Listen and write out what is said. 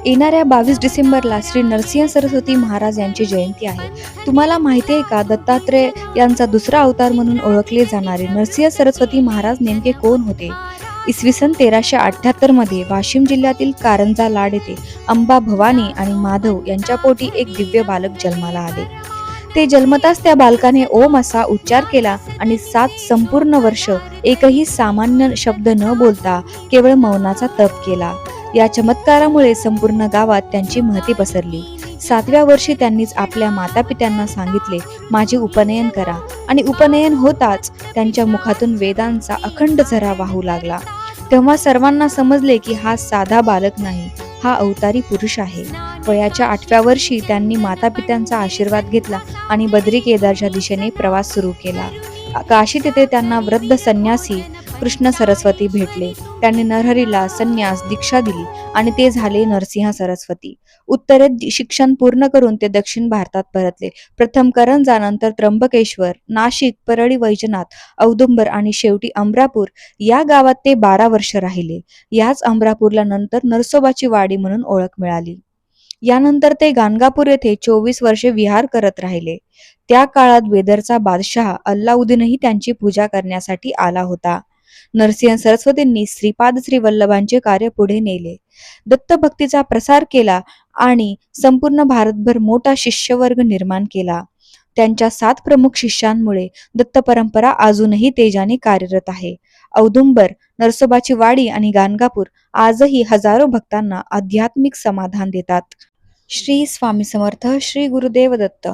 येणाऱ्या 22 डिसेंबरला श्री नरसिंह सरस्वती महाराज यांची जयंती आहे. तुम्हाला माहिती आहे का, दत्तात्रेय यांचा दुसरा अवतार म्हणून ओळखले जाणारे नरसिंह सरस्वती महाराज नेमके कोण होते? इसवी सन 1378 मध्ये वाशिम जिल्ह्यातील कारंजा लाड येथे अंबा भवानी आणि माधव यांच्या पोटी एक दिव्य बालक जन्माला आले. ते जन्मताच त्या बालकाने ओम असा उच्चार केला आणि 7 संपूर्ण वर्ष एकही सामान्य शब्द न बोलता केवळ मौनाचा तप केला. या चमत्कारामुळे संपूर्ण गावात त्यांची महती पसरली. 7व्या वर्षी त्यांनीच आपल्या मातापित्यांना सांगितले, माझे उपनयन करा. आणि उपनयन होताच त्यांच्या मुखातून वेदांचा अखंड झरा वाहू लागला. तेव्हा सर्वांना समजले की हा साधा बालक नाही, हा अवतारी पुरुष आहे. वयाच्या 8व्या वर्षी त्यांनी मातापित्यांचा आशीर्वाद घेतला आणि बद्री केदारच्या दिशेने प्रवास सुरू केला. काशी तेथे त्यांना वृद्ध संन्यासी कृष्ण सरस्वती भेटले. त्यांनी नरहरीला संन्यास दीक्षा दिली आणि ते झाले नरसिंह सरस्वती. उत्तरेत शिक्षण पूर्ण करून ते दक्षिण भारतात परतले. प्रथम करंजा, नंतर त्र्यंबकेश्वर, नाशिक, परळी वैजनाथ, औदुंबर आणि शेवटी अमरापूर या गावात ते 12 वर्ष राहिले. याच अमरापूरला नंतर नरसोबाची वाडी म्हणून ओळख मिळाली. यानंतर ते गाणगापूर येथे 24 वर्षे विहार करत राहिले. त्या काळात बेदरचा बादशहा अल्लाउद्दीनही त्यांची पूजा करण्यासाठी आला होता. नरसिंह सरस्वतींनी श्रीपाद श्री वल्लभांचे कार्य पुढे नेले, दत्तभक्तीचा प्रसार केला आणि संपूर्ण भारतभर मोठा शिष्यवर्ग निर्माण केला. त्यांच्या 7 प्रमुख शिष्यांमुळे दत्त परंपरा अजूनही तेजाने कार्यरत आहे. औदुंबर, नरसोबाची वाडी आणि गाणगापूर आजही हजारो भक्तांना आध्यात्मिक समाधान देतात. श्री स्वामी समर्थ. श्री गुरुदेव दत्त.